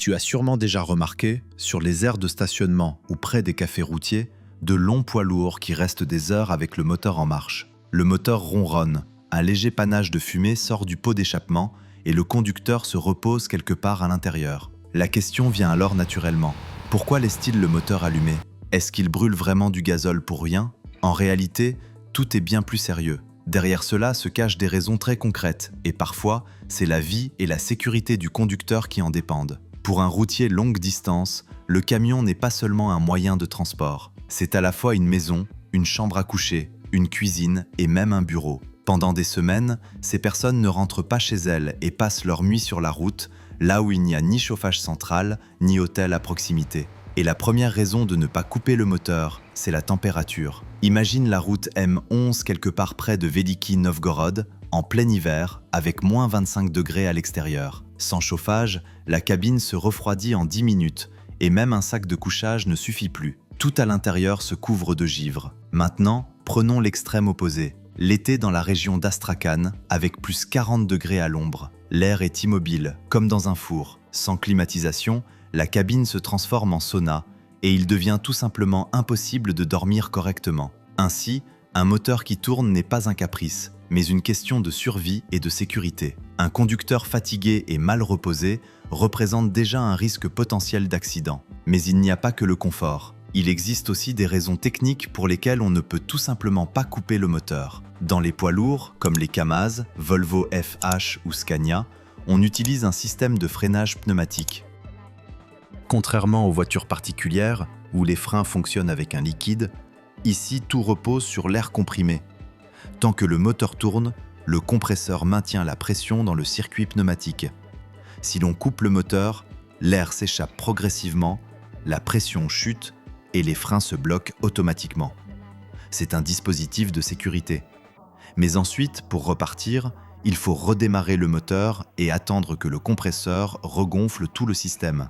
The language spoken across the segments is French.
Tu as sûrement déjà remarqué, sur les aires de stationnement ou près des cafés routiers, de longs poids lourds qui restent des heures avec le moteur en marche. Le moteur ronronne, un léger panache de fumée sort du pot d'échappement et le conducteur se repose quelque part à l'intérieur. La question vient alors naturellement. Pourquoi laisse-t-il le moteur allumé? Est-ce qu'il brûle vraiment du gazole pour rien? En réalité, tout est bien plus sérieux. Derrière cela se cachent des raisons très concrètes et parfois, c'est la vie et la sécurité du conducteur qui en dépendent. Pour un routier longue distance, le camion n'est pas seulement un moyen de transport. C'est à la fois une maison, une chambre à coucher, une cuisine et même un bureau. Pendant des semaines, ces personnes ne rentrent pas chez elles et passent leur nuit sur la route, là où il n'y a ni chauffage central, ni hôtel à proximité. Et la première raison de ne pas couper le moteur, c'est la température. Imagine la route M11 quelque part près de Veliki Novgorod, en plein hiver, avec moins 25 degrés à l'extérieur. Sans chauffage, la cabine se refroidit en 10 minutes, et même un sac de couchage ne suffit plus. Tout à l'intérieur se couvre de givre. Maintenant, prenons l'extrême opposé. L'été dans la région d'Astrakhan, avec plus 40 degrés à l'ombre. L'air est immobile, comme dans un four. Sans climatisation, la cabine se transforme en sauna et il devient tout simplement impossible de dormir correctement. Ainsi, un moteur qui tourne n'est pas un caprice, mais une question de survie et de sécurité. Un conducteur fatigué et mal reposé représente déjà un risque potentiel d'accident. Mais il n'y a pas que le confort. Il existe aussi des raisons techniques pour lesquelles on ne peut tout simplement pas couper le moteur. Dans les poids lourds, comme les Kamaz, Volvo FH ou Scania, on utilise un système de freinage pneumatique. Contrairement aux voitures particulières, où les freins fonctionnent avec un liquide, ici tout repose sur l'air comprimé. Tant que le moteur tourne, le compresseur maintient la pression dans le circuit pneumatique. Si l'on coupe le moteur, l'air s'échappe progressivement, la pression chute et les freins se bloquent automatiquement. C'est un dispositif de sécurité. Mais ensuite, pour repartir, il faut redémarrer le moteur et attendre que le compresseur regonfle tout le système.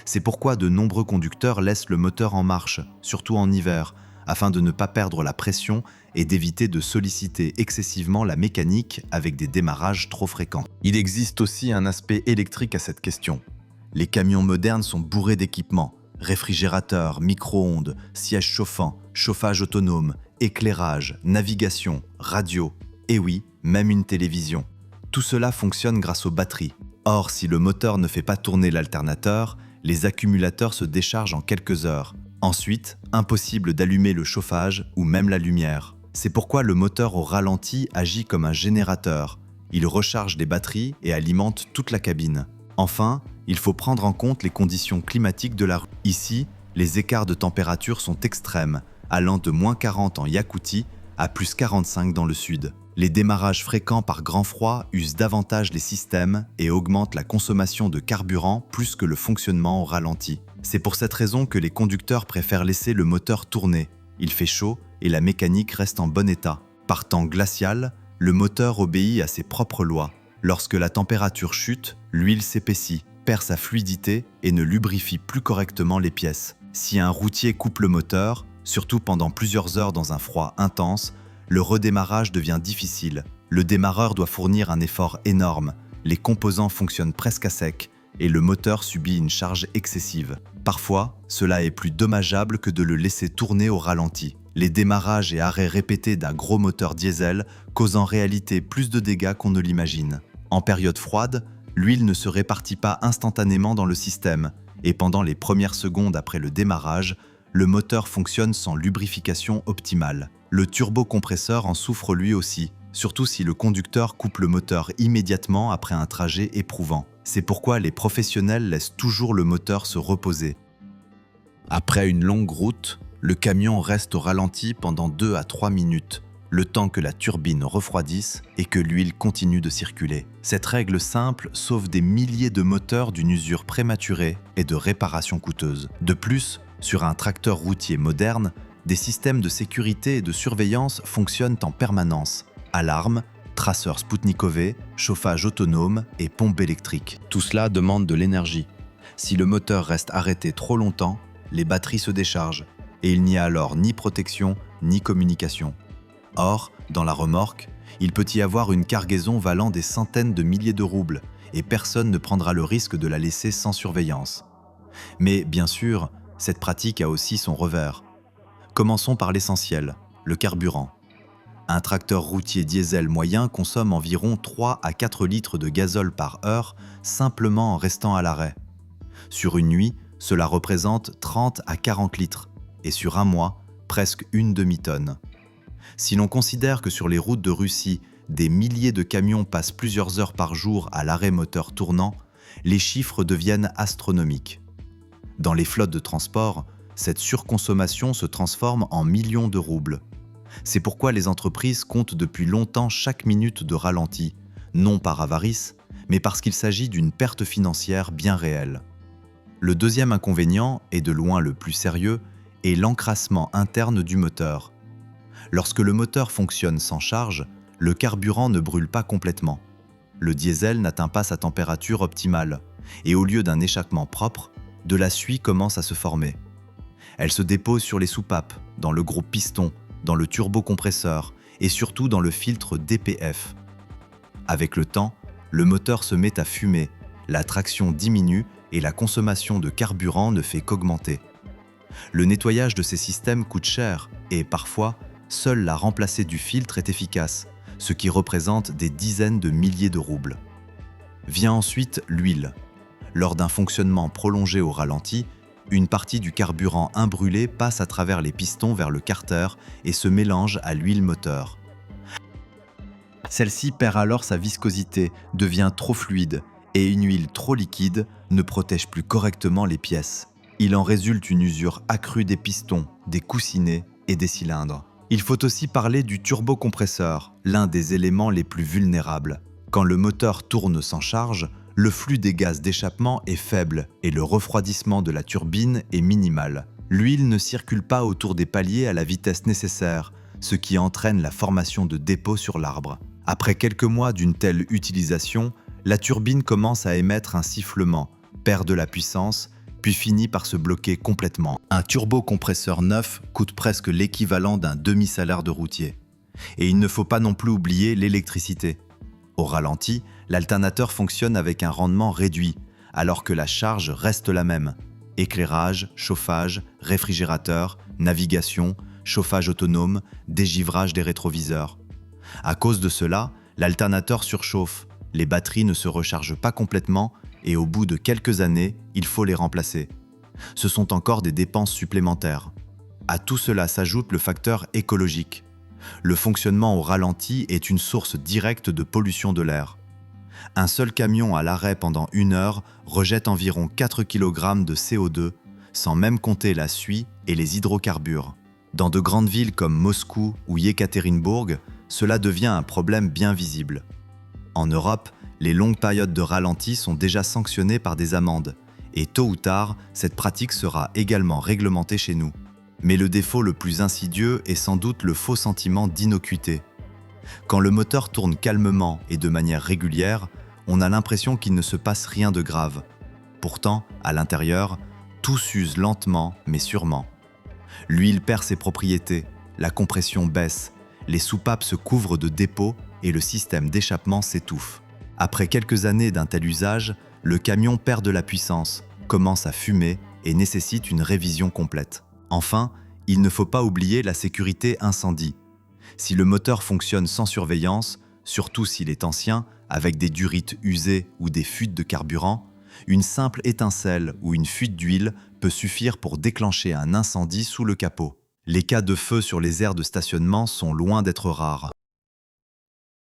C'est pourquoi de nombreux conducteurs laissent le moteur en marche, surtout en hiver, afin de ne pas perdre la pression et d'éviter de solliciter excessivement la mécanique avec des démarrages trop fréquents. Il existe aussi un aspect électrique à cette question. Les camions modernes sont bourrés d'équipements, réfrigérateurs, micro-ondes, sièges chauffants, chauffage autonome, éclairage, navigation, radio, et oui, même une télévision. Tout cela fonctionne grâce aux batteries. Or, si le moteur ne fait pas tourner l'alternateur, les accumulateurs se déchargent en quelques heures. Ensuite, impossible d'allumer le chauffage ou même la lumière. C'est pourquoi le moteur au ralenti agit comme un générateur. Il recharge les batteries et alimente toute la cabine. Enfin, il faut prendre en compte les conditions climatiques de la rue. Ici, les écarts de température sont extrêmes, allant de moins 40 en Yakoutie à plus 45 dans le sud. Les démarrages fréquents par grand froid usent davantage les systèmes et augmentent la consommation de carburant plus que le fonctionnement au ralenti. C'est pour cette raison que les conducteurs préfèrent laisser le moteur tourner. Il fait chaud et la mécanique reste en bon état. Par temps glacial, le moteur obéit à ses propres lois. Lorsque la température chute, l'huile s'épaissit, perd sa fluidité et ne lubrifie plus correctement les pièces. Si un routier coupe le moteur, surtout pendant plusieurs heures dans un froid intense, le redémarrage devient difficile. Le démarreur doit fournir un effort énorme, les composants fonctionnent presque à sec et le moteur subit une charge excessive. Parfois, cela est plus dommageable que de le laisser tourner au ralenti. Les démarrages et arrêts répétés d'un gros moteur diesel causent en réalité plus de dégâts qu'on ne l'imagine. En période froide, l'huile ne se répartit pas instantanément dans le système et pendant les premières secondes après le démarrage, le moteur fonctionne sans lubrification optimale. Le turbocompresseur en souffre lui aussi, surtout si le conducteur coupe le moteur immédiatement après un trajet éprouvant. C'est pourquoi les professionnels laissent toujours le moteur se reposer. Après une longue route, le camion reste au ralenti pendant 2 à 3 minutes, le temps que la turbine refroidisse et que l'huile continue de circuler. Cette règle simple sauve des milliers de moteurs d'une usure prématurée et de réparations coûteuses. De plus, sur un tracteur routier moderne, des systèmes de sécurité et de surveillance fonctionnent en permanence. Alarmes, traceurs Sputnikov V, chauffage autonome et pompe électrique. Tout cela demande de l'énergie. Si le moteur reste arrêté trop longtemps, les batteries se déchargent et il n'y a alors ni protection ni communication. Or, dans la remorque, il peut y avoir une cargaison valant des centaines de milliers de roubles et personne ne prendra le risque de la laisser sans surveillance. Mais bien sûr, cette pratique a aussi son revers. Commençons par l'essentiel, le carburant. Un tracteur routier diesel moyen consomme environ 3 à 4 litres de gazole par heure simplement en restant à l'arrêt. Sur une nuit, cela représente 30 à 40 litres et sur un mois, presque une demi-tonne. Si l'on considère que sur les routes de Russie, des milliers de camions passent plusieurs heures par jour à l'arrêt moteur tournant, les chiffres deviennent astronomiques. Dans les flottes de transport, cette surconsommation se transforme en millions de roubles. C'est pourquoi les entreprises comptent depuis longtemps chaque minute de ralenti, non par avarice, mais parce qu'il s'agit d'une perte financière bien réelle. Le deuxième inconvénient, et de loin le plus sérieux, est l'encrassement interne du moteur. Lorsque le moteur fonctionne sans charge, le carburant ne brûle pas complètement. Le diesel n'atteint pas sa température optimale, et au lieu d'un échappement propre, de la suie commence à se former. Elle se dépose sur les soupapes, dans le gros piston, dans le turbocompresseur et surtout dans le filtre DPF. Avec le temps, le moteur se met à fumer, la traction diminue et la consommation de carburant ne fait qu'augmenter. Le nettoyage de ces systèmes coûte cher et parfois, seule la remplacée du filtre est efficace, ce qui représente des dizaines de milliers de roubles. Vient ensuite l'huile. Lors d'un fonctionnement prolongé au ralenti, une partie du carburant imbrûlé passe à travers les pistons vers le carter et se mélange à l'huile moteur. Celle-ci perd alors sa viscosité, devient trop fluide, et une huile trop liquide ne protège plus correctement les pièces. Il en résulte une usure accrue des pistons, des coussinets et des cylindres. Il faut aussi parler du turbocompresseur, l'un des éléments les plus vulnérables. Quand le moteur tourne sans charge, le flux des gaz d'échappement est faible et le refroidissement de la turbine est minimal. L'huile ne circule pas autour des paliers à la vitesse nécessaire, ce qui entraîne la formation de dépôts sur l'arbre. Après quelques mois d'une telle utilisation, la turbine commence à émettre un sifflement, perd de la puissance, puis finit par se bloquer complètement. Un turbocompresseur neuf coûte presque l'équivalent d'un demi-salaire de routier. Et il ne faut pas non plus oublier l'électricité. Au ralenti, l'alternateur fonctionne avec un rendement réduit, alors que la charge reste la même. Éclairage, chauffage, réfrigérateur, navigation, chauffage autonome, dégivrage des rétroviseurs. À cause de cela, l'alternateur surchauffe, les batteries ne se rechargent pas complètement et au bout de quelques années, il faut les remplacer. Ce sont encore des dépenses supplémentaires. À tout cela s'ajoute le facteur écologique. Le fonctionnement au ralenti est une source directe de pollution de l'air. Un seul camion à l'arrêt pendant 1 heure rejette environ 4 kg de CO2, sans même compter la suie et les hydrocarbures. Dans de grandes villes comme Moscou ou Yekaterinbourg, cela devient un problème bien visible. En Europe, les longues périodes de ralenti sont déjà sanctionnées par des amendes, et tôt ou tard, cette pratique sera également réglementée chez nous. Mais le défaut le plus insidieux est sans doute le faux sentiment d'innocuité. Quand le moteur tourne calmement et de manière régulière, on a l'impression qu'il ne se passe rien de grave. Pourtant, à l'intérieur, tout s'use lentement mais sûrement. L'huile perd ses propriétés, la compression baisse, les soupapes se couvrent de dépôts et le système d'échappement s'étouffe. Après quelques années d'un tel usage, le camion perd de la puissance, commence à fumer et nécessite une révision complète. Enfin, il ne faut pas oublier la sécurité incendie. Si le moteur fonctionne sans surveillance, surtout s'il est ancien, avec des durites usées ou des fuites de carburant, une simple étincelle ou une fuite d'huile peut suffire pour déclencher un incendie sous le capot. Les cas de feu sur les aires de stationnement sont loin d'être rares.